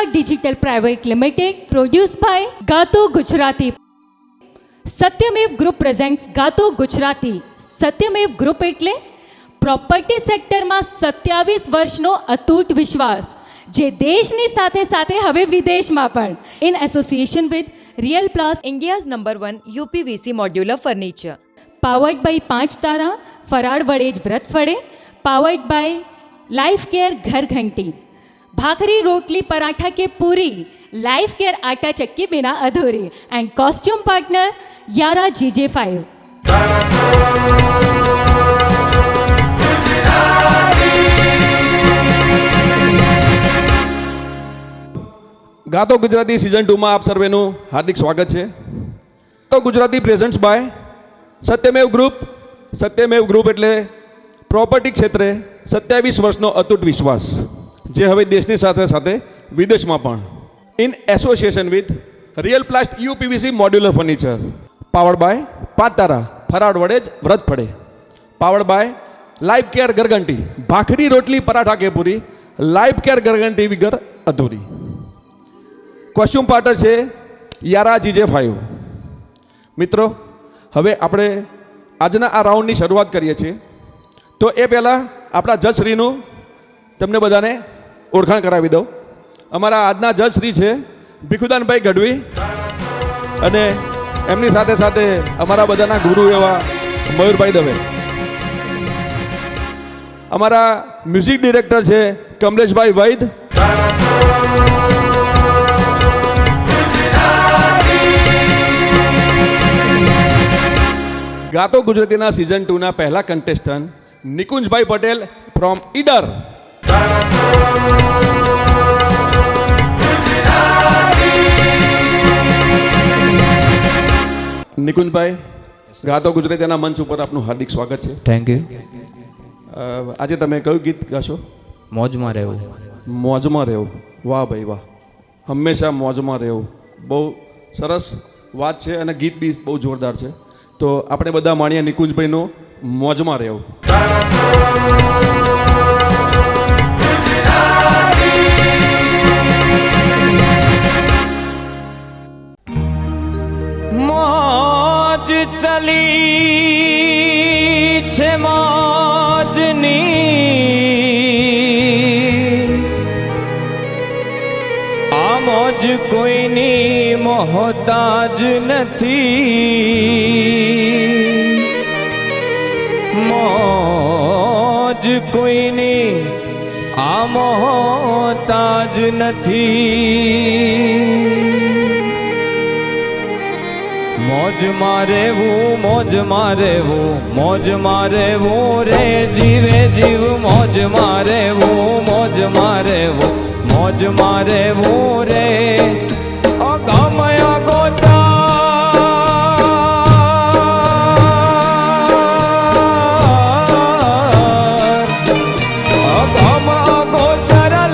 Ishaq Digital Private Limited, produced by Gato Gujarati. Satyamev group presents Gato Gujarati. Satyamev group એટલે property સેક્ટરમાં 27 વર્ષનો અતૂટ વિશ્વાસ, જે દેશની સાથે સાથે હવે વિદેશમાં પણ. In association with real plast, India's #1 UPVC modular furniture. Powered by 5 તારા, ફરાળ વડે જ વ્રત ફળે. પાવર્ડ બાય લાઈફ કેર ઘર ઘંટી. ભાખરી રોટલી પરાઠા કે પૂરી, લાઈફ કેર આટા ચક્કી બિના અધૂરી. And costume partner Yara GJ5. Gato Gujarati season 2માં આપ સર્વેનું હાર્દિક સ્વાગત છે. તો Gujarati presents by Satyamev group. Satyamev group એટલે પ્રોપર્ટી ક્ષેત્રે 27 વર્ષનો અતૂટ વિશ્વાસ, જે હવે દેશની સાથે સાથે વિદેશમાં પણ. In association with real plast UPVC modular furniture. Powered by 5 તારા, ફરાળ વડે જ વ્રત ફળે. પાવર્ડ બાય લાઈફ કેર ગરગંટી. ભાખરી રોટલી પરાઠા કે પૂરી, લાઈફ કેર ગરગંટી વગર અધૂરી. કોસ્ટ્યુમ પાર્ટનર છે યારા GJ5. મિત્રો, હવે આપણે આજના આ રાઉન્ડની શરૂઆત કરીએ છીએ. તો એ પહેલાં આપણા જજશ્રીનું તમને બધાને ઓળખાણ કરાવી દઉં. અમારા આજના જજશ્રી છે ભીખુદાનભાઈ ગઢવી, અને એમની સાથે સાથે અમારા બધાના ગુરુ એવા મયુરભાઈ દવે. અમારા મ્યુઝિક ડિરેક્ટર છે કમલેશભાઈ વૈદ. ગાતો ગુજરાતીના સિઝન 2ના પહેલા કન્ટેસ્ટન્ટ નિકુંજભાઈ પટેલ ફ્રોમ ઈડર. નિકુંજભાઈ, ગાતો ગુજરાતીના મંચ ઉપર આપનું હાર્દિક સ્વાગત છે. Thank you. આજે તમે કયું ગીત ગાશો? મોજમાં રહેવું. મોજમાં રહેવું. વાહ ભાઈ વાહ, હંમેશા મોજમાં રહેવું. બહુ સરસ વાત છે અને ગીત બી બહુ જોરદાર છે. તો આપણે બધા માણીએ નિકુંજભાઈનું મોજમાં રહેવું. મોજ ચલી છે મોજની, આ મોજ કોઈની મોહતાજ નથી. મોજ કોઈની આ મોહતાજ નથી. મોજમાં રહેવું, મોજમાં રહેવું, મોજમાં રહેવું રે જીવે જીવ. મોજમાં રહેવું, મોજમાં રહેવું, મોજમાં રહેવું રે. અગમય ગોચર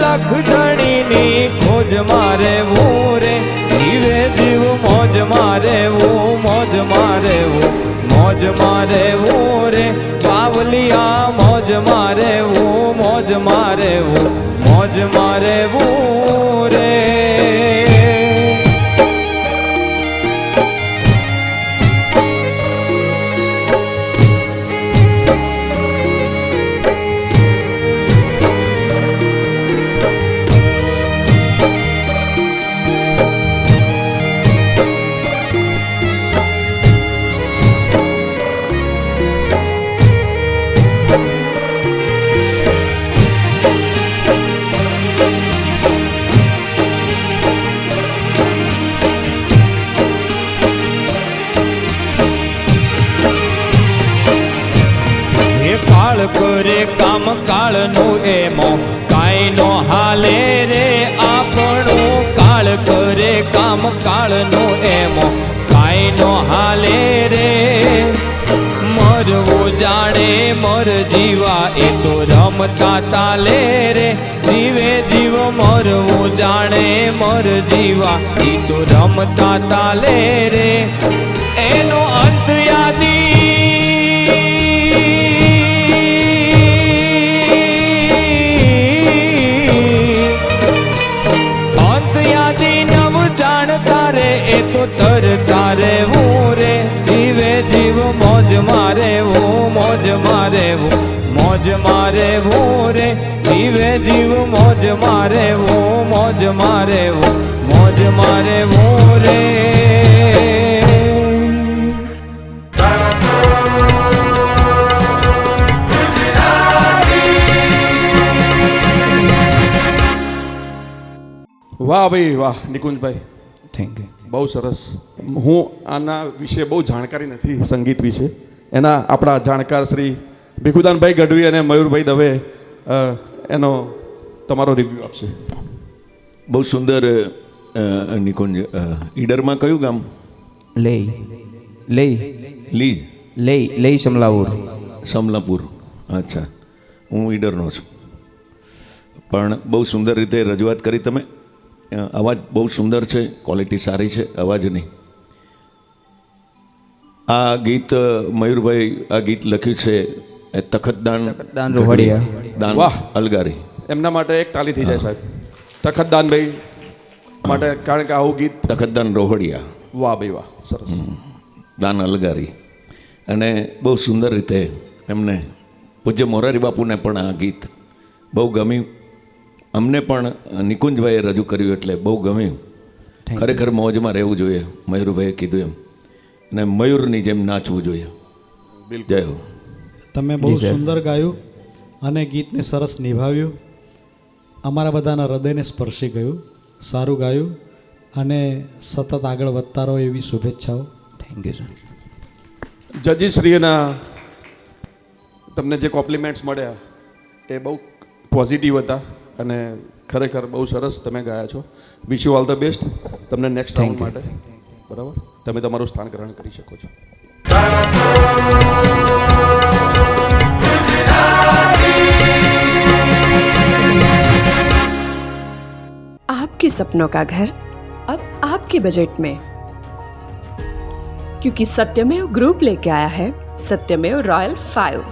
લખધણીની ખોજમાં રહેવું રે જીવે જીવ. મોજમાં રહેવું, મોજમાં રહેવું, મોજમાં રહેવું રે બાવલિયા. મોજમાં રહેવું, મોજમાં રહેવું, મોજમાં રહેવું રે. કરે કામ કાળનું એમો કાંઈ નો હાલે રે આપણું. કાળ કરે કામ કાળનું એમો કાંઈ નો હાલે રે. મરવું જાણે મર જીવા એ તો રમતા તાલે રે જીવે જીવ. મરવું જાણે મર જીવા એ તો રમતા તાલે રે. એનો અંત યાદી રહેવું મોજ રહેવું રે જીવે જીવ મોજ રહેવું મોજ રહેવું મોજ રહેવું રે વાહ ભાઈ વાહ નિકુંજભાઈ, થેન્ક યુ. બહુ સરસ. હું આના વિશે બહુ જાણકારી નથી સંગીત વિશે. એના આપણા જાણકાર શ્રી ભીખુદાનભાઈ ગઢવી અને મયુરભાઈ દવે એનો તમારો રિવ્યૂ આપશે. બહુ સુંદર. નિકુંજ, ઈડરમાં કયું ગામ? લઈ લઈ લી લઈ લઈ સમલાવુર. સમલાપુર. અચ્છા, હું ઈડરનો છું. પણ બહુ સુંદર રીતે રજૂઆત કરી તમે. અવાજ બહુ સુંદર છે, ક્વોલિટી સારી છે અવાજની. આ ગીત મયુરભાઈ આ ગીત લખ્યું છે એ તખતદાન દાન રોહડિયા. દાન વાહ. અલગારી. એમના માટે એક તાલી થઈ જાય સાહેબ, તખતદાનભાઈ માટે, કારણ કે આવું ગીત. તખતદાન રોહડિયા. વાહ ભાઈ વાહ, સરસ. દાન અલગારી. અને બહુ સુંદર રીતે એમને પૂજ્ય મોરારી બાપુને પણ આ ગીત બહુ ગમ્યું. અમને પણ નિકુંજભાઈએ રજૂ કર્યું એટલે બહુ ગમ્યું. ખરેખર મોજમાં રહેવું જોઈએ, મયુરભાઈએ કીધું એમ, અને મયુરની જેમ નાચવું જોઈએ. જય હો. તમે બહુ સુંદર ગાયું અને ગીતને સરસ નિભાવ્યું. અમારા બધાના હૃદયને સ્પર્શી ગયું. સારું ગાયું અને સતત આગળ વધતા રહો એવી શુભેચ્છાઓ. Thank you sir. જજીશ્રીના તમને જે કોમ્પ્લિમેન્ટ્સ મળ્યા એ બહુ પોઝિટિવ હતા અને ખરેખર બહુ સરસ તમે ગાયા છો. Wish you all the best. તમને નેક્સ્ટ રાઉન્ડ માટે બરાબર તમે તમારું સ્થાન ગ્રહણ કરી શકો છો. आपके सपनों का घर अब आपके बजट में, क्योंकि सत्यमेव ग्रुप लेके आया है सत्यमेव royal 5.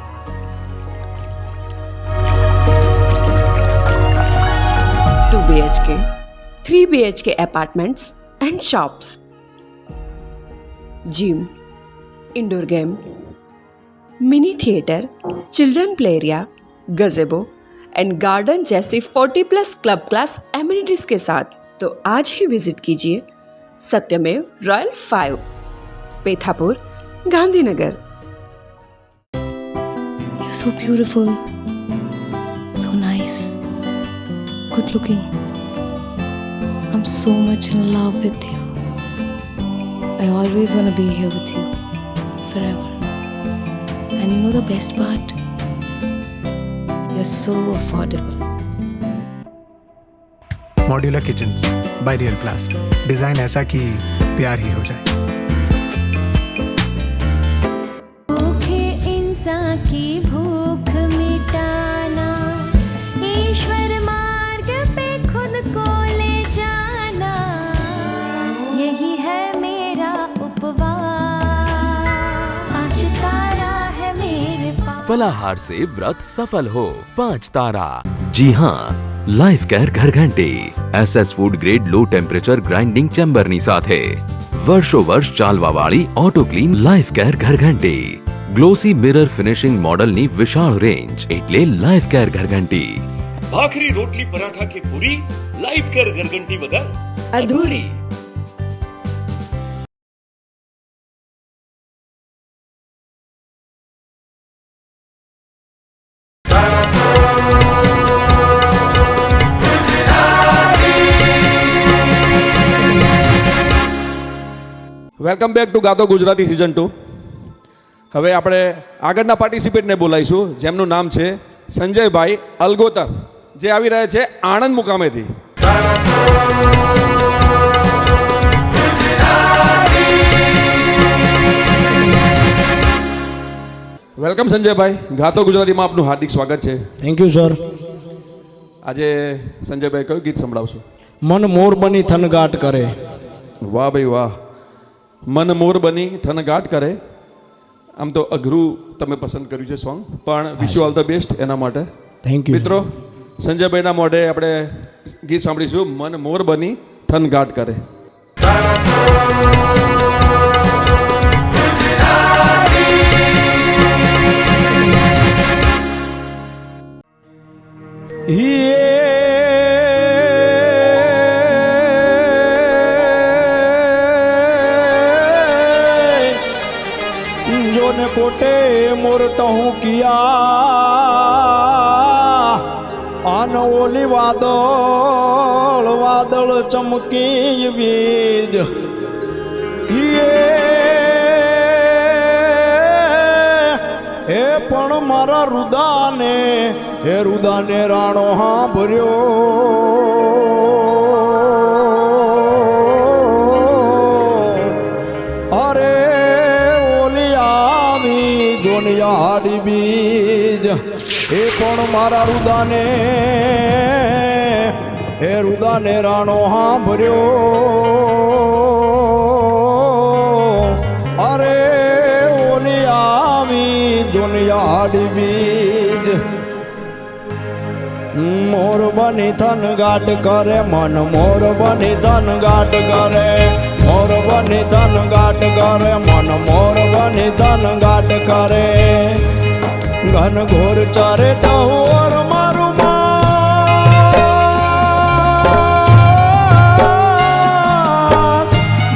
2 BHK, 3 BHK apartments and shops, gym, indoor game, mini theatre, children play area, गजेबो and garden जैसी 40+ क्लब क्लास एमिनिटीज के साथ. तो आज ही विजिट कीजिए सत्यमेव royal 5, Pethapur, Gandhinagar. You're so beautiful, so nice, good looking. I'm so much in love with you. I always want to be here with you forever. And you know the best part? You're so affordable. Modular kitchens by real प्लास्ट. Design ऐसा कि प्यार ही हो जाए. भूखे इंसान की भूख मिटाना, ईश्वर मार्ग पे खुद को ले जाना, यही है मेरा उपवास. आज तारा है मेरे पास. फलाहार से व्रत सफल हो. 5 तारा. जी हाँ, લાઈફ કેર ઘરઘંટી SS food grade low temperature grinding ચેમ્બરની સાથે વર્ષો વર્ષ ચાલવાવાળી ઓટો ક્લીન લાઈફ કેર ઘરઘંટી. ગ્લોસી મિરર ફિનિશિંગ મોડલની વિશાળ રેન્જ એટલે લાઈફ કેર ઘરઘંટી. ભાખરી રોટલી પરાઠા કે પૂરી લાઈફ કેર ઘરઘંટી વગર અધૂરી. Welcome back to Gato Gujarati season 2. હવે આપણે આગળના પાર્ટિસિપેટને બોલાવીશું જેમનું નામ છે સંજયભાઈ અલગોતર, જે આવી રહ્યા છે આણંદ મુકામેથી. વેલકમ સંજયભાઈ, ગાતો ગુજરાતીમાં આપનું હાર્દિક સ્વાગત છે. Thank you sir. આજે સંજયભાઈ કયું ગીત સંભળાવશો? મન મોર બની થનગાટ કરે. વાહ ભાઈ વાહ. મન મોર બની થનગાટ કરે. આમ તો અઘરું તમે પસંદ કર્યું છે સોંગ, પણ wish you all the best એના માટે. થેન્ક યુ મિત્રો, સંજયભાઈના મોઢે આપણે ગીત સાંભળીશું મન મોર બની થનગાટ કરે. મોરૈયો ને કોટે મોરટા હું કિયા આન ઓલી વાદળ વાદળ ચમકી વીજ એ પણ મારા રુદાને રાણો સાંભળ્યો અરે ઓલી આવી જોનિયા હાડી બીજ એ પણ મારા રુદાને રાણો સાંભળ્યો અરે ઓલી આવી જોનિયા હાડી બીજ મોર બની ધન ગાટ કરે મન મોર બની ધન ગાટ કરે મોર બની ધન ગાટ કરે મન મોર બની ધન ગાટ કરે ઘન ઘોર ચારે ટહોર મારું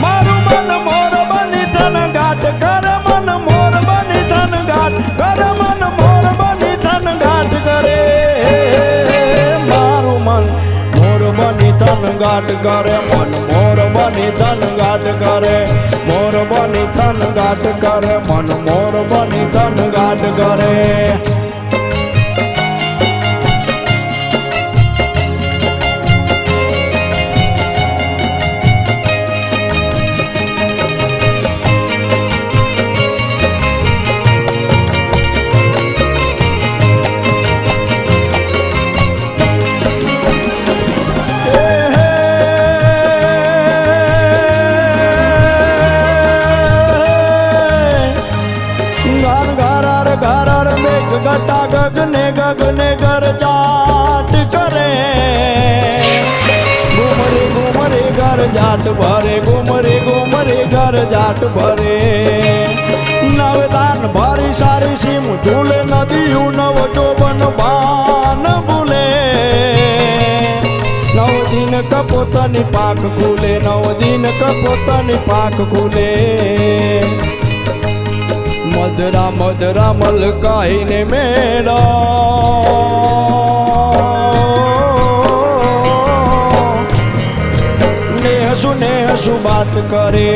મારું મન મોર બની ધન ગાટ કરે મન મોર બની ધન ગાટ કરે મન મોર બની ધન ગાટ કરે મારું મન મોર બની ધન ગાટ કરે મન મોર બની ધન ગાટ કરે મોર બની ધન ગાટ કરે મન મોર બની ધન ગાટ કરે ગટા ગગને ગગને ગર જાટ કરે ઘુમરે ઘુમરે ગર જાટ ભરે ઘુમરે ઘુમરે ગર જાટ ભરે નવદાન ભરી સારી સીમ ઝૂલે નદીયું નવ ચોબન બાન ભૂલે નવ દિન કપોતની પાક ખુલે નવ દિન કપોતની પાક ખુલે મદરા મદરા મલકાઈને મેળા નેહસુ બાત કરે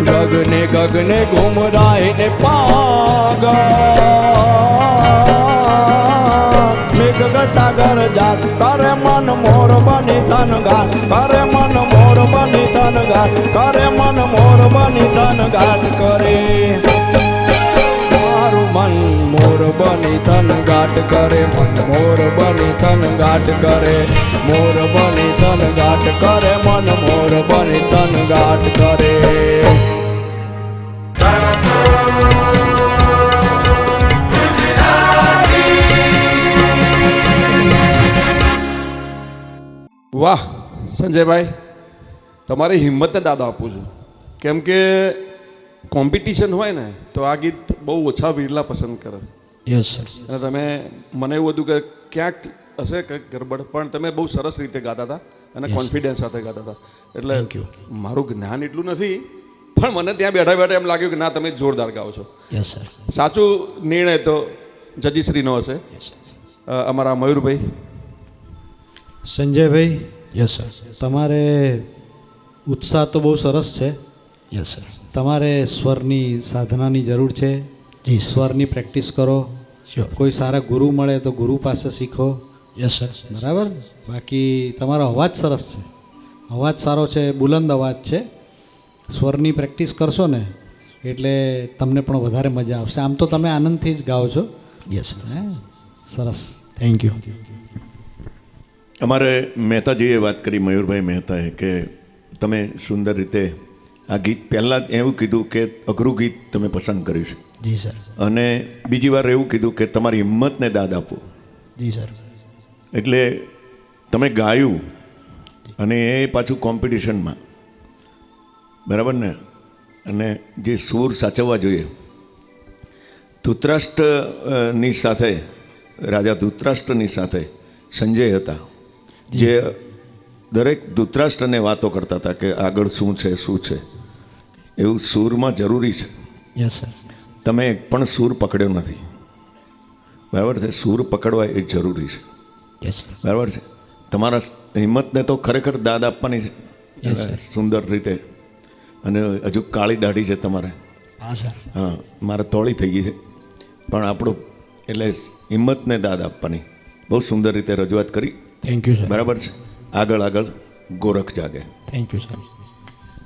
ગગને ગગને ઘુમરાઈને પાગા મેઘ ગટા ગર જાત કરે મન મોર બની ધન ગાત કરે મન મોર બની ધન ગાત કરે મન મોર બની ધન ગાત કરે મારું મન મોર બની ધન ગાટ કરે મન મોર બની ધન ગાટ કરે મોર બની ધન ગાટ કરે મન મોર બની ધન ગાટ કરે વાહ સંજયભાઈ તમારી હિંમતને દાદા આપું છું કેમ કે કોમ્પિટિશન હોય ને તો આ ગીત બહુ ઓછા વિરલા પસંદ કરે યસ સર અને તમે મને એવું હતું કે ક્યાંક હશે કંઈક ગરબડ પણ તમે બહુ સરસ રીતે ગાતા હતા અને કોન્ફિડન્સ સાથે ગાતા હતા એટલે મારું જ્ઞાન એટલું નથી પણ મને ત્યાં બેઠા બેઠા એમ લાગ્યું કે ના તમે જોરદાર ગાઓ છો યસ સર સાચું નિર્ણય તો જજીશ્રીનો હશે અમારા મયુરભાઈ સંજયભાઈ યસ સર તમારે ઉત્સાહ તો બહુ સરસ છે યસ સર તમારે સ્વરની સાધનાની જરૂર છે જી સ્વરની પ્રેક્ટિસ કરો કોઈ સારા ગુરુ મળે તો ગુરુ પાસે શીખો યસ સર બરાબર બાકી તમારો અવાજ સરસ છે અવાજ સારો છે બુલંદ અવાજ છે સ્વરની પ્રેક્ટિસ કરશો ને એટલે તમને પણ વધારે મજા આવશે આમ તો તમે આનંદથી જ ગાઓ છો યસ સરસ થેન્ક યુ અમારે મહેતાજીએ વાત કરી મયુરભાઈ મહેતાએ કે તમે સુંદર રીતે આ ગીત પહેલાં જ એવું કીધું કે અઘરું ગીત તમે પસંદ કર્યું છે જી સર અને બીજી વાર એવું કીધું કે તમારી હિંમતને દાદ આપો જી સર એટલે તમે ગાયું અને એ પાછું કોમ્પિટિશનમાં બરાબર ને અને જે સૂર સાચવવા જોઈએ ધૃતરાષ્ટ્રની સાથે રાજા ધૃતરાષ્ટ્રની સાથે સંજય હતા જે દરેક ધૃતરાષ્ટ્રને વાતો કરતા હતા કે આગળ શું છે એવું સૂરમાં જરૂરી છે. Yes sir. તમે એક પણ સૂર પકડ્યો નથી, બરાબર છે? સૂર પકડવા એ જરૂરી છે, યસ બરાબર છે? તમારા હિંમતને તો ખરેખર દાદ આપવાની છે. Yes, sir. સુંદર રીતે. અને હજુ કાળી દાઢી છે તમારે. હા સર. હા, મારે તોળી થઈ ગઈ છે, પણ આપણું એટલે હિંમતને દાદ આપવાની. બહુ સુંદર રીતે રજૂઆત કરી. Thank you sir. બરાબર છે? આગળ ગોરખ જાગે. Thank you sir.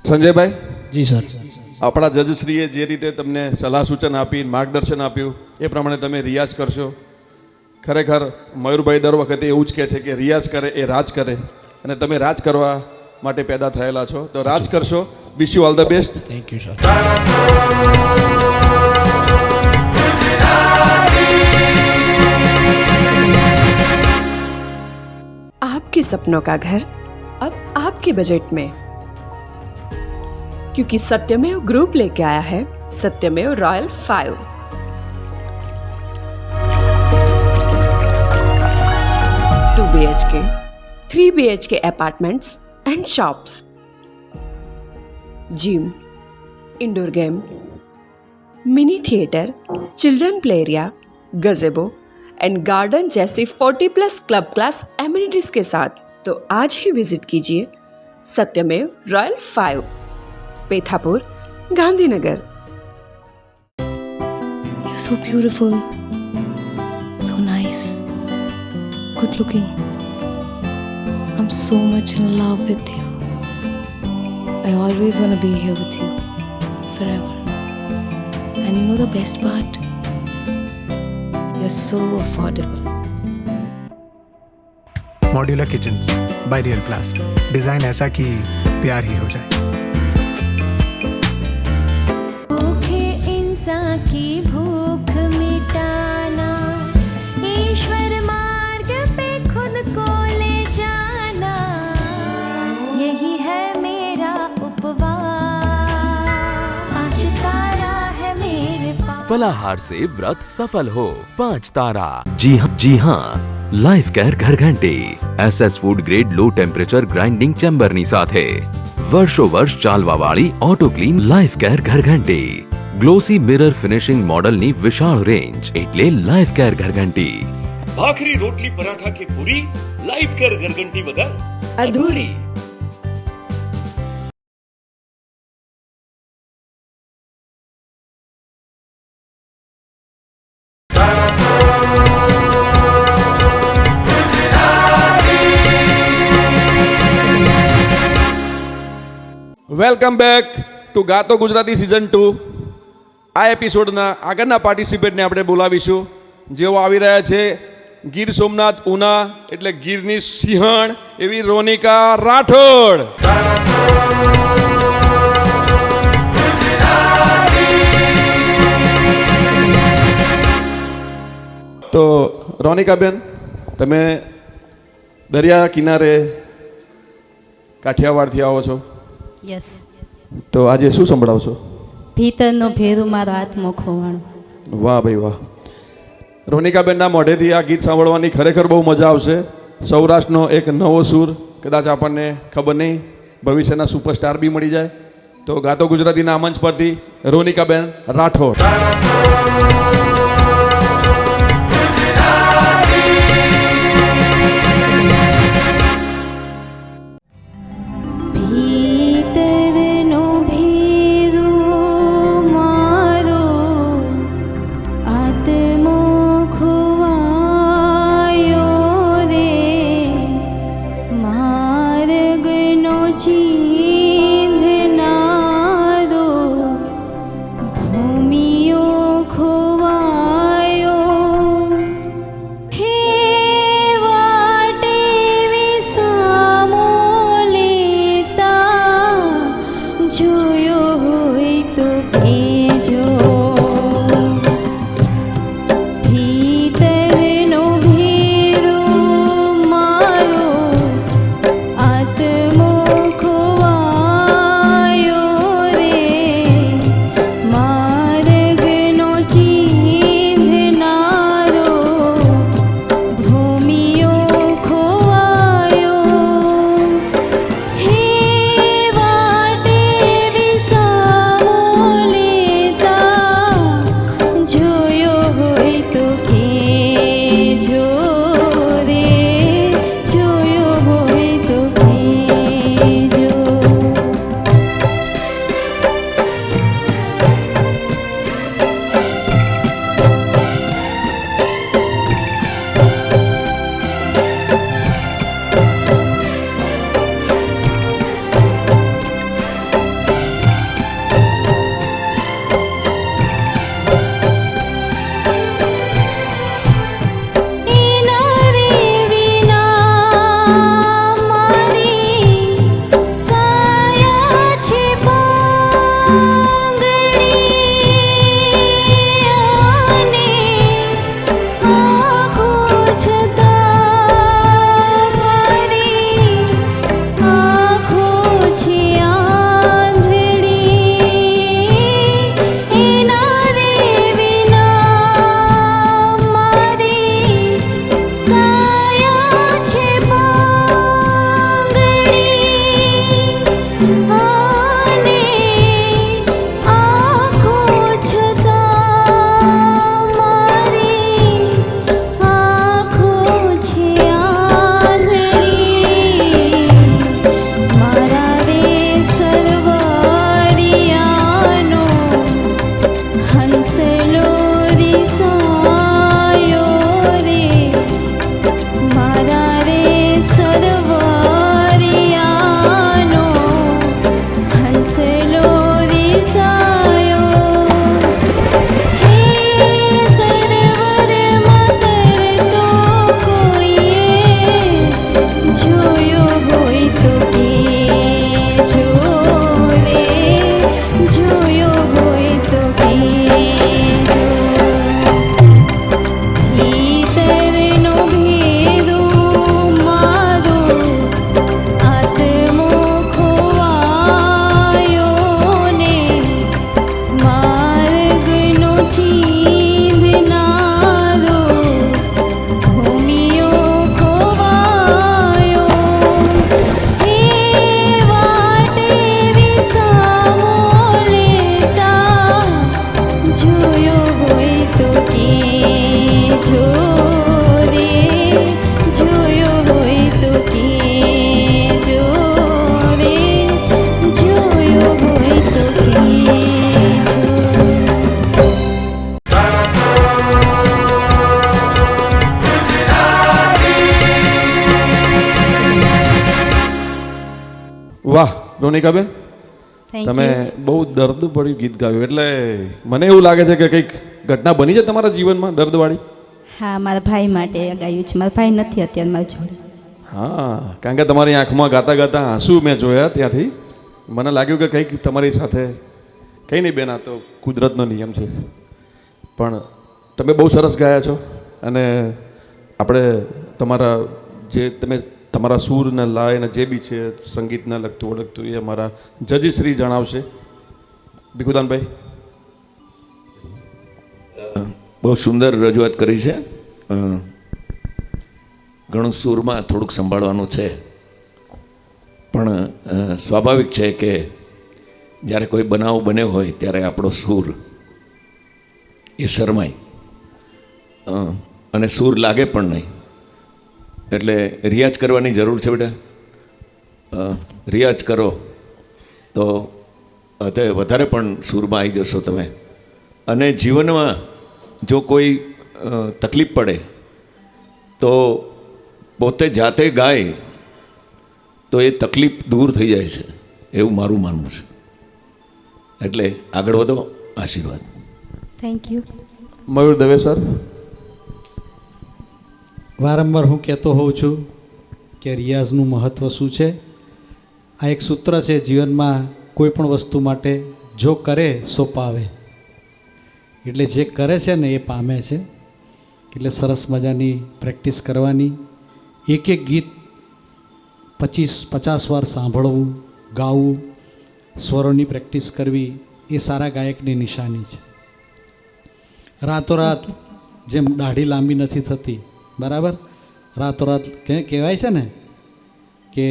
સંજયભાઈ, જી સર. આપણા જજશ્રીએ જે રીતે તમને સલાહ સૂચન આપી, માર્ગદર્શન આપ્યું, એ પ્રમાણે તમે રિયાઝ કરશો. ખરેખર મયુરભાઈ દર વખતે એવું જ કહે છે કે રિયાઝ કરે એ રાજ કરે, અને તમે રાજ કરવા માટે પેદા થયેલા છો, તો રાજ કરશો. Wish you all the best. Thank you sir. आपके सपनों का घर अब आपके बजट में, क्योंकि सत्यमेव ग्रुप लेके आया है सत्यमेव royal 5। 2 BHK, 3 BHK apartments and shops, gym, indoor game, mini theatre, children play area, गजेबो and garden जैसी 40+ क्लब क्लास एमिनिटीज के साथ। तो आज ही विजिट कीजिए सत्यमेव royal 5, Pethapur, Gandhinagar. You're so beautiful, so nice, good looking. I'm so much in love with you. I always want to be here with you forever. And you know the best part? You're so affordable. Modular kitchens by real प्लास्ट, design ऐसा कि प्यार ही हो जाए। इंसान की भूख मिटाना, ईश्वर मार्ग पे खुद को ले जाना, यही है मेरा उपवास, आज तारा है मेरे पास। फलाहार से व्रत सफल हो 5 तारा। जी हाँ, લાઈફ કેર ઘરઘંટી SS food grade low temperature grinding ચેમ્બરની સાથે વર્ષો વર્ષ ચાલવાવાળી ઓટો ક્લીન લાઈફ કેર ઘરઘંટી. ગ્લોસી મિરર ફિનિશિંગ મોડલની વિશાળ રેન્જ એટલે લાઈફ કેર ઘરઘંટી. ભાખરી રોટલી પરાઠા કે પૂરી, લાઈફ કેર ઘરઘંટી વગર અધૂરી. Welcome back to Gato Gujarati season 2. આ એપિસોડના આગળના પાર્ટિસિપેટને આપણે બોલાવીશું, જેઓ આવી રહ્યા છે ગીર સોમનાથ ઉના એટલે ગીરની સિંહણ એવી રોનિકા રાઠોડ. તો રોનિકાબેન, તમે દરિયા કિનારે કાઠિયાવાડથી આવો છો, યસ. તો આજે શું સંભળાવશો? ભીતરનો ભેરું મારો આત્મો ખોવાણો. વાહ ભાઈ વાહ. રોનિકાબેનના મોઢેથી આ ગીત સાંભળવાની ખરેખર બહુ મજા આવશે. સૌરાષ્ટ્રનો એક નવો સૂર, કદાચ આપણને ખબર નહીં ભવિષ્યના સુપરસ્ટાર બી મળી જાય. તો ગાતો ગુજરાતીના મંચ પરથી રોનિકાબેન રાઠોડ. ભીતરનો ભેરું મારો આત્મો ખોવાયો રે, માર્ગનો ચીંધનારો ભૂમિયો ખોવાયો. માર્ગનો ચીંધનારો ભૂમિયો ખોવાયો એ વાટે વિસામો લેતા જોયો હોય તો કેજો રે જોયો હોય તો કેજો રે જોયો હોય તો કેજો. વાહ રોનિકાબેન, Thank તમે you. બહુ દર્દભર્યું ગીત ગાયું. એટલે મને એવું લાગે છે કે કંઈક ઘટના બની છે તમારા જીવનમાં દર્દવાળી. હા, મારા ભાઈ માટે ગાયું છે. મારા ભાઈ નથી અત્યારે મારા જોડે. હા, કારણ કે તમારી આંખમાં ગાતા ગાતા આંસુ મેં જોયા ત્યાંથી મને લાગ્યું કે કંઈક તમારી સાથે કંઈ નહીં બેન, આ તો કુદરતનો નિયમ છે. પણ તમે બહુ સરસ ગાયા છો અને આપણે તમારા જે તમે તમારા સૂર ને લય ને જે બી છે સંગીતને લગતું ઓળખતું એ અમારા જજીશ્રી જણાવશે. ભીખુદાનભાઈ, બહુ સુંદર રજૂઆત કરી છે. ઘણું સૂરમાં થોડુંક સંભાળવાનું છે, પણ સ્વાભાવિક છે કે જ્યારે કોઈ બનાવ બન્યો હોય ત્યારે આપણો સૂર એ શરમાય અને સૂર લાગે પણ નહીં. એટલે રિયાઝ કરવાની જરૂર છે બેટા. રિયાઝ કરો તો વધારે પણ સૂરમાં આવી જશો તમે. અને જીવનમાં જો કોઈ તકલીફ પડે તો પોતે જાતે ગાય તો એ તકલીફ દૂર થઈ જાય છે, એવું મારું માનવું છે. એટલે આગળ વધો. આશીર્વાદ. Thank you. Mayur Dave sir. વારંવાર હું કહેતો હોઉં છું કે રિયાઝનું મહત્ત્વ શું છે. આ એક સૂત્ર છે જીવનમાં, કોઈ પણ વસ્તુ માટે જો કરે સો પાવે. એટલે જે કરે છે ને એ પામે છે. એટલે સરસ મજાની પ્રેક્ટિસ કરવાની, એક એક ગીત 25-50 વાર સાંભળવું, ગાવું, સ્વરોની પ્રેક્ટિસ કરવી એ સારા ગાયકની નિશાની છે. રાતોરાત જેમ દાઢી લાંબી નથી થતી, બરાબર, રાતોરાત કહેવાય છે ને કે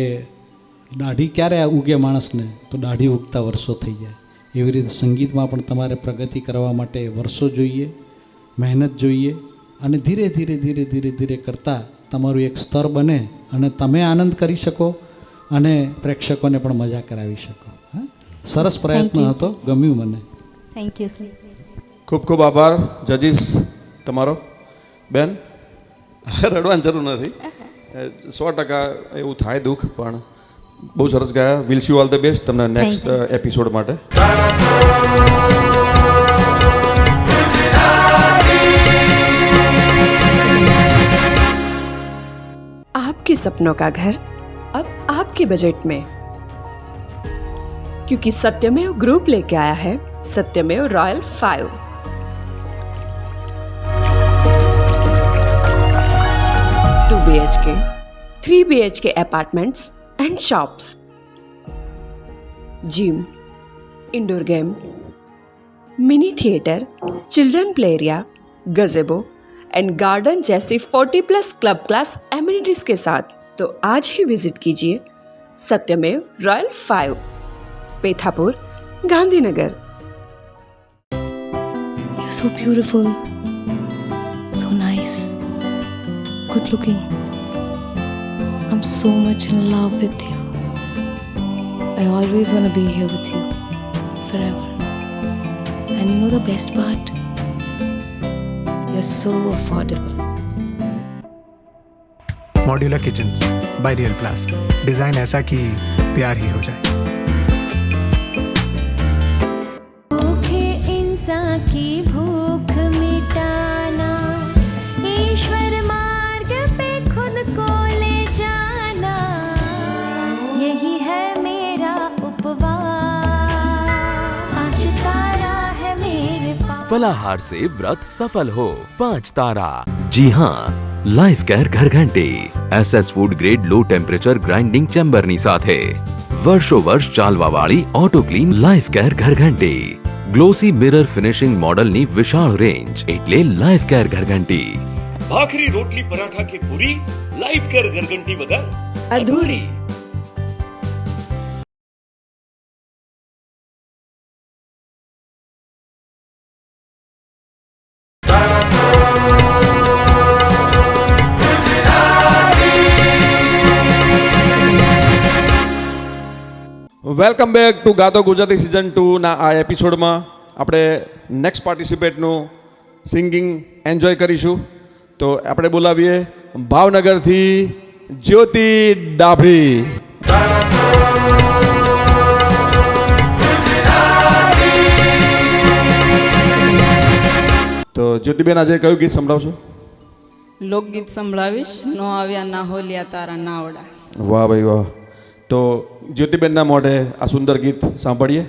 દાઢી ક્યારે ઉગે માણસને, તો દાઢી ઉગતા વર્ષો થઈ જાય. એવી રીતે સંગીતમાં પણ તમારે પ્રગતિ કરવા માટે વર્ષો જોઈએ, મહેનત જોઈએ, અને ધીરે ધીરે ધીરે ધીરે ધીરે કરતાં તમારું એક સ્તર બને અને તમે આનંદ કરી શકો અને પ્રેક્ષકોને પણ મજા કરાવી શકો. હા, સરસ પ્રયત્ન હતો, ગમ્યું મને. Thank you sir. ખૂબ ખૂબ આભાર જજીસ તમારો. બેન, રડવાની જરૂર નથી, 100% એવું થાય દુઃખ, પણ બહુ સરસ ગાયા. Will's you all the best તમને નેક્સ્ટ એપિસોડ માટે. आपके सपनों का घर अब आपके बजट में, क्योंकि सत्यमेव ग्रुप लेके आया है सत्यमेव royal 5. 2 BHK, 3 BHK apartments and shops, gym, indoor game, mini theatre, children play area, गजेबो and garden जैसी 40+ क्लब क्लास एमिनिटीज के साथ. तो आज ही विजिट कीजिए सत्यमेव royal 5, Pethapur, Gandhinagar. You're so beautiful, so nice, good looking. I'm so much in love with you. I always want to be here with you forever. And you know the best part? You're so affordable. Modular kitchens by real प्लास्ट. Design ऐसा कि प्यार ही हो जाए. भूखे इंसान की भूख मिटाना, ईश्वर मार्ग पे खुद को ले जाना, यही है मेरा उपवास. आज तारा है मेरे पास. फलाहार से व्रत सफल हो 5 तारा. जी हाँ, लाइफ केयर घर घंटी SS food grade low temperature grinding ચેમ્બરની સાથે વર્ષો વર્ષ ચાલવા વાળી ઓટો ક્લીન લાઈફ કેર ઘર ઘંટી. ગ્લોસી મિરર ફિનિશિંગ મોડલની વિશાળ રેન્જ એટલે લાઈફ કેર ઘરઘંટી. ભાખરી રોટલી પરાઠા કે પૂરી લાઈફ કેર ઘરઘંટી વગર અધૂરી. Welcome back to Gato Gujarati season 2ના આ એપિસોડમાં આપણે નેક્સ્ટ પાર્ટિસિપેટનું સિંગિંગ એન્જોય કરીશું. તો આપણે બોલાવીએ ભાવનગરથી જ્યોતિ ડાભી. તો જ્યોતિબેન આજે કયું ગીત સંભળાવશો? લોકગીત સંભળાવીશ. નો આવ્યા ના હોલિયા તારા નાવડા. વાહ ભાઈ વાહ. તો જ્યોતિબેનના મોઢે આ સુંદર ગીત સાંભળીએ.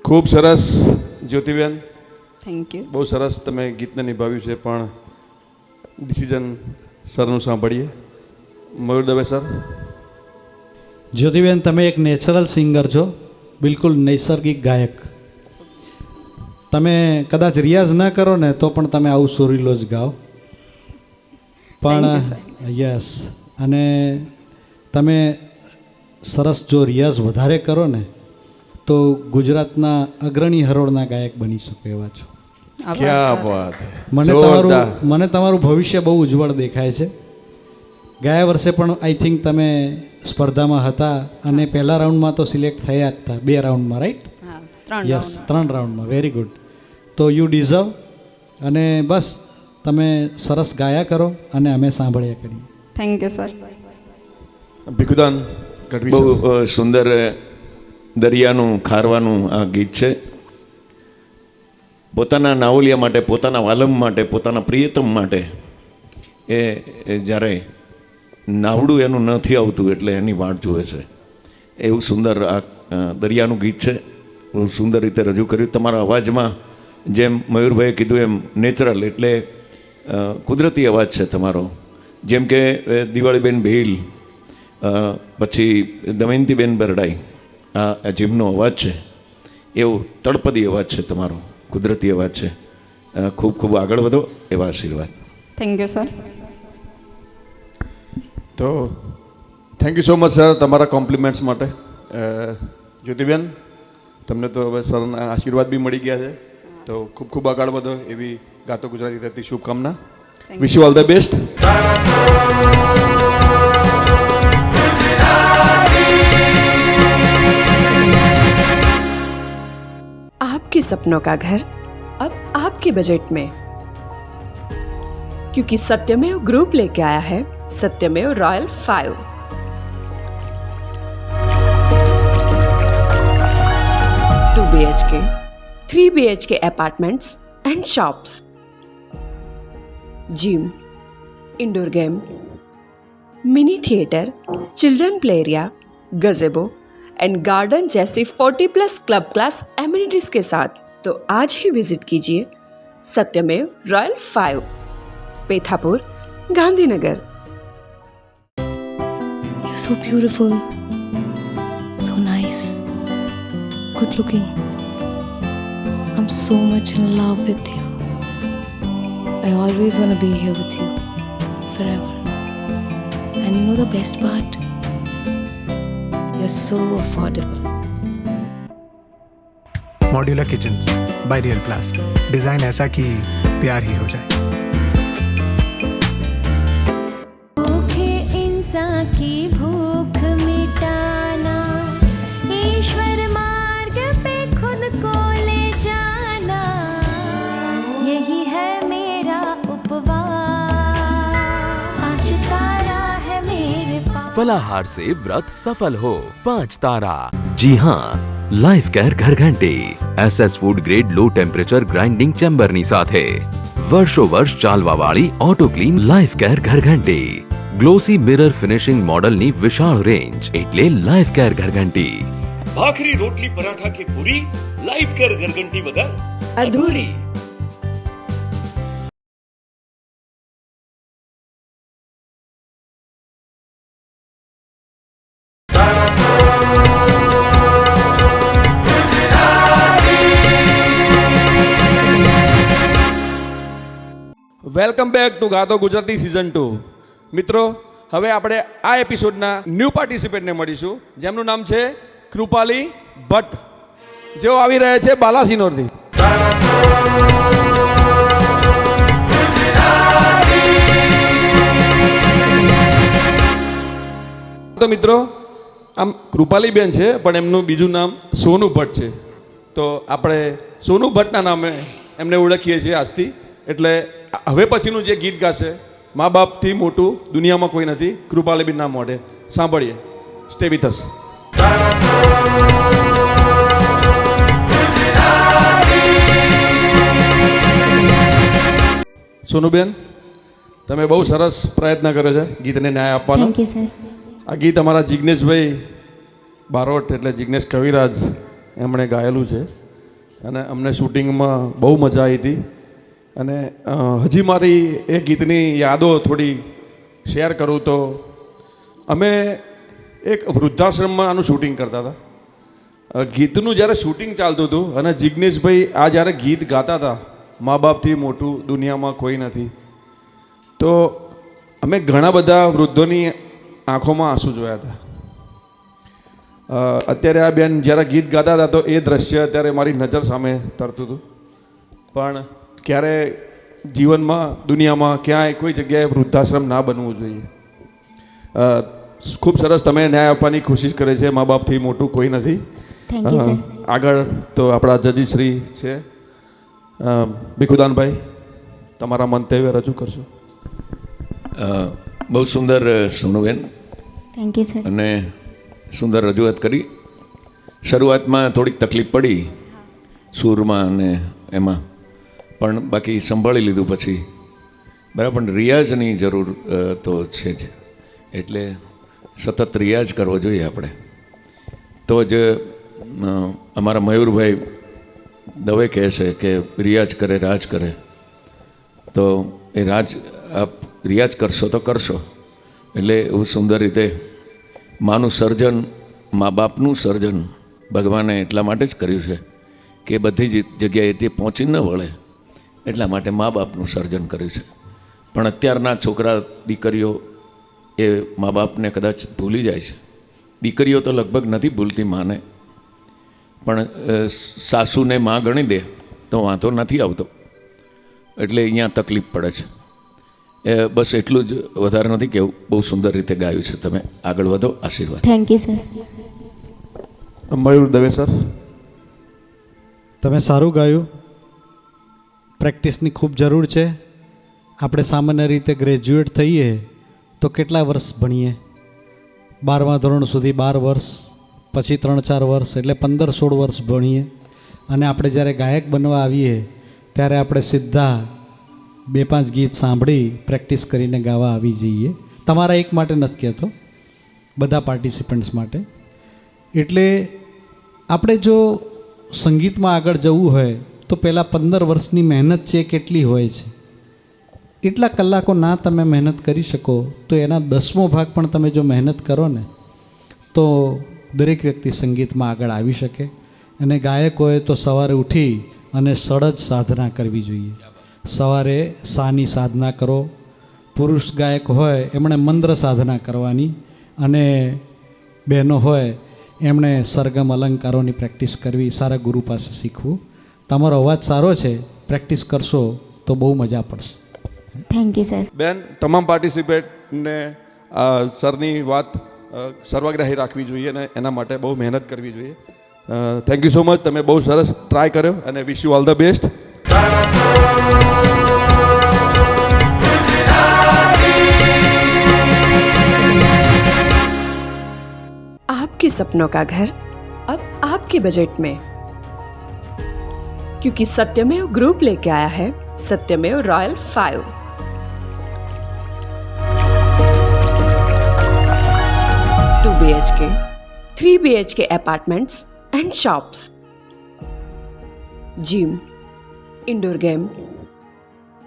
ખૂબ સરસ જ્યોતિબેન. Thank you. બહુ સરસ તમે ગીતને નિભાવ્યું છે. પણ ડિસિઝન સરનું સાંભળીએ. મયુર દવે સર. જ્યોતિબેન, તમે એક નેચરલ સિંગર છો, બિલકુલ નૈસર્ગિક ગાયક. તમે કદાચ રિયાઝ ન કરો ને તો પણ તમે આવું સુરીલો જ ગાઓ. પણ યસ, અને તમે સરસ જો રિયાઝ વધારે કરો ને તો ગુજરાતના અગ્રણી હરોળના ગાયક બની શકો એવા છો. ક્યા વાત. મને તમારું ભવિષ્ય બહુ ઉજ્જવળ દેખાય છે. ગયા વર્ષે પણ આઈ થિંક તમે સ્પર્ધામાં હતા અને પહેલા રાઉન્ડમાં તો સિલેક્ટ થયા જ હતા. 2 રાઉન્ડમાં, રાઈટ? યસ, 3 રાઉન્ડમાં. Very good. તો યુ ડિઝર્વ. અને બસ તમે સરસ ગાયા કરો અને અમે સાંભળ્યા કરીએ. Thank you sir. Bhikhudan Gadhvi બહુ સર. સુંદર દરિયાનું ખારવાનું આ ગીત છે. પોતાના નાવલિયા માટે, પોતાના વાલમ માટે, પોતાના પ્રિયતમ માટે એ જ્યારે નાવડું એનું નથી આવતું એટલે એની વાટ જુએ છે. એવું સુંદર આ દરિયાનું ગીત છે. બહુ સુંદર રીતે રજૂ કર્યું. તમારા અવાજમાં જેમ મયુરભાઈએ કીધું એમ નેચરલ એટલે કુદરતી અવાજ છે તમારો. જેમ કે દિવાળીબેન ભીલ, પછી દમયંતીબેન બરડાઈ, આ જેમનો અવાજ છે એવો તળપદી અવાજ છે તમારો, કુદરતી અવાજ છે. ખૂબ ખૂબ આગળ વધો એવા આશીર્વાદ. Thank you sir. તો thank you so much sir તમારા કોમ્પ્લિમેન્ટ્સ માટે. જ્યોતિબેન, તમને તો હવે સરના આશીર્વાદ બી મળી ગયા છે, તો ખૂબ ખૂબ આગળ વધો એવી ગાતો ગુજરાતી તરફથી શુભકામના. Wish you all the best. आपके सपनों का घर अब आपके बजट में, क्योंकि सत्यमेव ग्रुप लेके आया है सत्यमेव royal 5। 2 BHK, 3 BHK apartments and shops, gym, indoor game, mini theatre, children play area, गजेबो and garden जैसी 40+ क्लब क्लास एमिनिटीज के साथ। तो आज ही विजिट कीजिए सत्यमेव royal 5, Pethapur, Gandhinagar. You're so beautiful, so nice, good looking. I'm so much in love with you. I always want to be here with you forever. And you know the best part? You're so affordable. Modular kitchens by real प्लास्ट, design ऐसा कि प्यार ही हो जाए। भूखे इंसान की भूख मिटाना, ईश्वर मार्ग पे खुद को ले जाना, यही है मेरा उपवास, आज तारा है मेरे पास। फलाहार से व्रत सफल हो 5 तारा। जी हाँ, लाइफ केयर घर घंटी SS food grade low temperature grinding ચેમ્બરની સાથે વર્ષો વર્ષ ચાલવા વાળી ઓટો ક્લીન લાઈફ કેર ઘર ઘંટી. ગ્લોસી મિરર ફિનિશિંગ મોડલની વિશાળ રેન્જ એટલે લાઈફ કેર ઘર ઘંટી. ભાખરી રોટલી પરાઠા કે પૂરી, લાઈફ કેર ઘરઘંટી વગર અધૂરી. Welcome back to Gato Gujarati season 2. મિત્રો, હવે આપણે આ એપિસોડના ન્યૂ પાર્ટિસિપેન્ટને મળીશું, જેમનું નામ છે કૃપાલી ભટ્ટ, જેઓ આવી રહ્યા છે બાલાસિનોરથી. તો મિત્રો, આમ કૃપાલીબેન છે પણ એમનું બીજું નામ સોનુ ભટ્ટ છે. તો આપણે સોનુ ભટ્ટના નામે એમને ઓળખીએ છીએ આજથી. એટલે હવે પછીનું જે ગીત ગાશે, મા બાપથી મોટું દુનિયામાં કોઈ નથી, કૃપાલીબેનના મોઢે સાંભળીએ. Stay with us. સોનુબેન, તમે બહુ સરસ પ્રયત્ન કર્યો છે ગીતને ન્યાય આપવાનો. Thank you sir. આ ગીત અમારા જિજ્ઞેશભાઈ બારોટ એટલે જિજ્ઞેશ કવિરાજ એમણે ગાયેલું છે અને અમને શૂટિંગમાં બહુ મજા આવી હતી. અને હજી મારી એ ગીતની યાદો થોડી શેર કરું તો, અમે એક વૃદ્ધાશ્રમમાં આનું શૂટિંગ કરતા હતા. ગીતનું જ્યારે શૂટિંગ ચાલતું હતું અને જિજ્ઞેશભાઈ આ જ્યારે ગીત ગાતા હતા, મા બાપથી મોટું દુનિયામાં કોઈ નથી, તો અમે ઘણા બધા વૃદ્ધોની આંખોમાં આંસુ જોયા હતા. અત્યારે આ બેન જ્યારે ગીત ગાતા હતા તો એ દ્રશ્ય અત્યારે મારી નજર સામે તરતું હતું. પણ ક્યારે જીવનમાં દુનિયામાં ક્યાંય કોઈ જગ્યાએ વૃદ્ધાશ્રમ ના બનવું જોઈએ. ખૂબ સરસ તમે ન્યાય આપવાની કોશિશ કરે છે. મા બાપથી મોટું કોઈ નથી. આગળ તો આપણા જજીશ્રી છે ભીખુદાનભાઈ, તમારા મંતવ્ય રજૂ કરશો. બહુ સુંદર સોનુબેન. Thank you sir. અને સુંદર રજૂઆત કરી. શરૂઆતમાં થોડીક તકલીફ પડી સૂરમાં અને એમાં, પણ બાકી સંભાળી લીધું પછી બરાબર. પણ રિયાઝની જરૂર તો છે જ, એટલે સતત રિયાઝ કરવો જોઈએ આપણે. તો જ અમારા મયુરભાઈ દવે કહે છે કે રિયાઝ કરે રાજ કરે. તો એ રાજ આપ રિયાઝ કરશો તો કરશો. એટલે એવું સુંદર રીતે માનું સર્જન, મા બાપનું સર્જન ભગવાને એટલા માટે જ કર્યું છે કે બધી જ જગ્યાએ તે પહોંચી ન વળે, એટલા માટે મા બાપનું સર્જન કર્યું છે. પણ અત્યારના છોકરા દીકરીઓ એ મા બાપને કદાચ ભૂલી જાય છે. દીકરીઓ તો લગભગ નથી ભૂલતી માને, પણ સાસુને માં ગણી દે તો વાંધો નથી આવતો. એટલે અહીંયા તકલીફ પડે છે. બસ એટલું જ, વધારે નથી કહેવું. બહુ સુંદર રીતે ગાયું છે તમે. આગળ વધો. આશીર્વાદ. Thank you sir. Mayur Dave sir. તમે સારું ગાયું. પ્રેક્ટિસની ખૂબ જરૂર છે. આપણે સામાન્ય રીતે ગ્રેજ્યુએટ થઈએ તો કેટલા વર્ષ ભણીએ? 12મા ધોરણ સુધી 12 વર્ષ, પછી 3-4 વર્ષ, એટલે 15-16 વર્ષ ભણીએ. અને આપણે જ્યારે ગાયક બનવા આવીએ ત્યારે આપણે સીધા 2-5 ગીત સાંભળી પ્રેક્ટિસ કરીને ગાવા આવી જઈએ. તમારા એક માટે નથી કહેતો, બધા પાર્ટિસિપન્ટ્સ માટે. એટલે આપણે જો સંગીતમાં આગળ જવું હોય તો પહેલાં 15 વર્ષની મહેનત છે કેટલી હોય છે. એટલા કલાકો ના તમે મહેનત કરી શકો તો એના 10મો ભાગ પણ તમે જો મહેનત કરો ને તો દરેક વ્યક્તિ સંગીતમાં આગળ આવી શકે. અને ગાયક હોય તો સવારે ઉઠી અને સળજ સાધના કરવી જોઈએ. સવારે સાની સાધના કરો. પુરુષ ગાયક હોય એમણે મંત્ર સાધના કરવાની, અને બહેનો હોય એમણે સરગમ અલંકારોની પ્રેક્ટિસ કરવી, સારા ગુરુ પાસે શીખવું. તમારો અવાજ સારો છે, પ્રેક્ટિસ કરશો તો બહુ મજા પડશે. Thank you sir. બેન, તમામ પાર્ટિસિપેટને સરની વાત સર્વગ્રાહી રાખવી જોઈએ અને એના માટે બહુ મહેનત કરવી જોઈએ. Thank you so much. તમે બહુ સરસ ટ્રાય કર્યો અને wish you all the best. आपके सपनों का घर अब आपके बजट में, क्योंकि सत्यमेव ग्रुप लेके आया है सत्यमेव royal 5. 2 BHK, 3 BHK apartments and shops, gym, indoor game,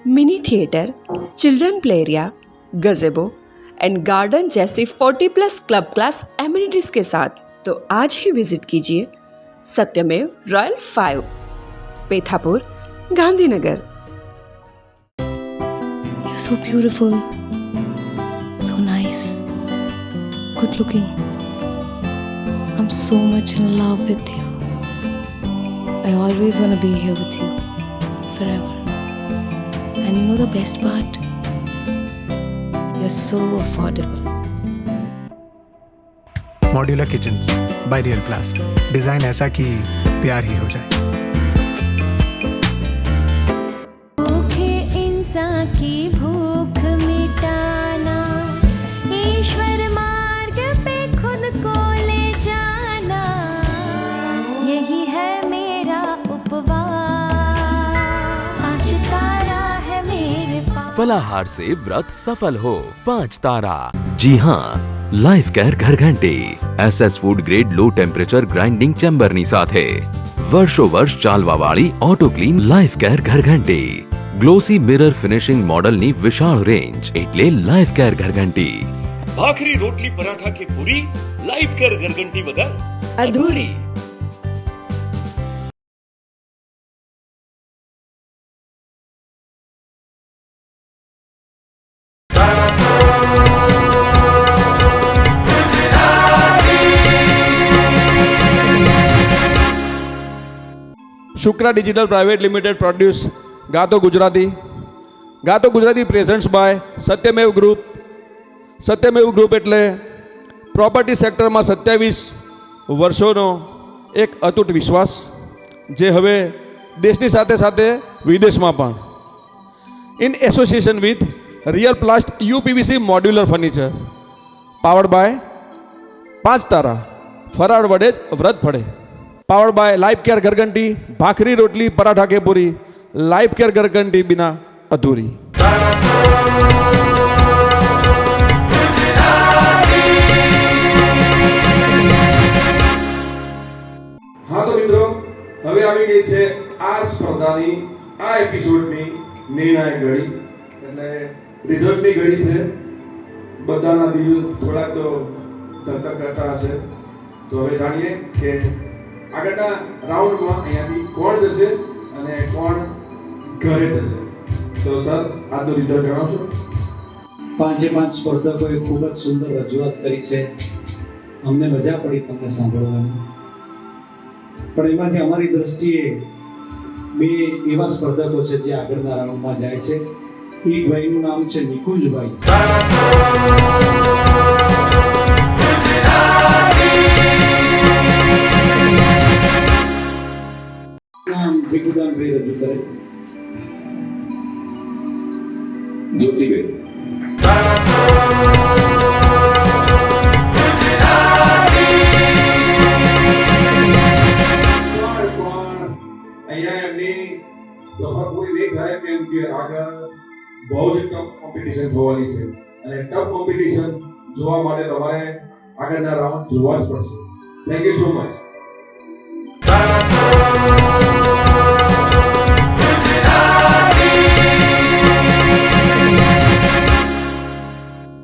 mini theatre, children play area, गजेबो and garden जैसी 40+ क्लब क्लास एमिनिटीज के साथ. तो आज ही विजिट कीजिए सत्यमेव royal 5, Pethapur, Gandhinagar. You're so beautiful, so nice, good looking. I'm so much in love with you. I always want to be here with you forever. And you know the best part? You're so affordable. Modular kitchens by real प्लास्ट. Design ऐसा कि प्यार ही हो जाए. भूखे इंसान की भूख मिटाना, ईश्वर मार्ग पे खुद को ले जाना, यही है मेरा उपवास. आज तारा है मेरे पास. फलाहार से व्रत सफल हो. 5 तारा. जी हाँ, લાઈફ કેર ઘરઘંટી SS food grade low temperature grinding ચેમ્બરની સાથે વર્ષો વર્ષ ચાલવાવાળી ઓટો ક્લીન લાઈફ કેર ઘરઘંટી. ગ્લોસી મિરર ફિનિશિંગ મોડલની વિશાળ રેન્જ એટલે લાઈફ કેર ઘરઘંટી. ભાખરી રોટલી પરાઠા કે પૂરી, લાઈફ કેર ઘરઘંટી વગર અધૂરી. Shukra digital private limited produce Gato Gujarati. Gato Gujarati presents by Satyamev group. Satyamev group એટલે પ્રોપર્ટી સેક્ટરમાં 27 વર્ષોનો એક અતૂટ વિશ્વાસ, જે હવે દેશની સાથે સાથે વિદેશમાં પણ. In association with real plast UPVC modular furniture, powered by 5 તારા ફરાળ વડે જ વ્રત ફળે. પાવર્ડ બાય લાઈફ કેર ઘરઘંટી, ભાખરી રોટલી પરાઠા કે પૂરી, લાઈફ કેર ઘરઘંટી બિના અધૂરી. હા તો મિત્રો, હવે આવી ગઈ છે આ સ્પર્ધાની, આ એપિસોડની નિર્ણાયક ઘડી, એટલે રિઝલ્ટની ઘડી છે. બધાના દિલ થોડાક તો ધડધડ કરતા હશે. તો હવે જાણીએ કે આગળના રાઉન્ડમાં અહીંયાથી કોણ જશે અને કોણ ઘરે જશે. તો સર, આજનું રિઝલ્ટ જણાવશો? 5 સ્પર્ધકોએ ખૂબ જ સુંદર રજૂઆત કરી છે. અમને મજા પડી તમને સાંભળવાની. પણ એમાંથી અમારી દ્રષ્ટિએ 2 એવા સ્પર્ધકો છે જે આગળના રાઉન્ડમાં જાય છે. એક ભાઈનું નામ છે નિકુંજભાઈ. નામ ભીખુદાનભાઈ રજૂ કરે. જ્યોતિબેન. અહીંયા એમની સફર પૂરી નહીં થાય કેમ કે આગળ બહુ જ ટફ કોમ્પિટિશન થવાની છે અને ટફ કોમ્પિટિશન જોવા માટે તમારે આગળના રાઉન્ડ જોવા જ પડશે. Thank you so much.